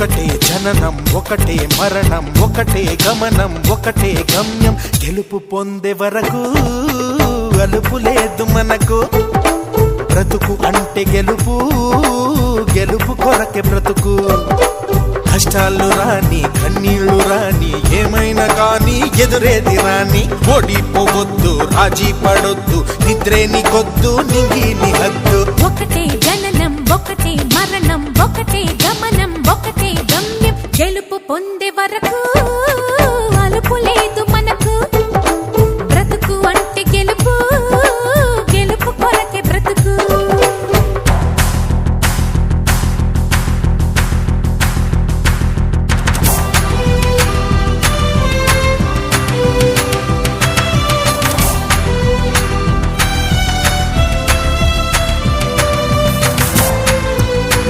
ఒకటే జననం ఒకటే మరణం ఒకటే గమనం ఒకటే గమ్యం గెలుపు పొందే వరకు అలుపు లేదు మనకు బ్రతుకు అంటే గెలుపు గెలుపు కొరకే బ్రతుకు కష్టాలు రాని కన్నీళ్లు రాని ఏమైనా కానీ ఎదురేది రాని ఓడిపోవద్దు రాజీ పడొద్దు నిద్రే నీకొద్దు నింగి నీ హద్దు ఒకటే జననం ఒకటే మరణం ఒకటే గమనం ఒకటే గమ్యం గెలుపు పొందే వరకు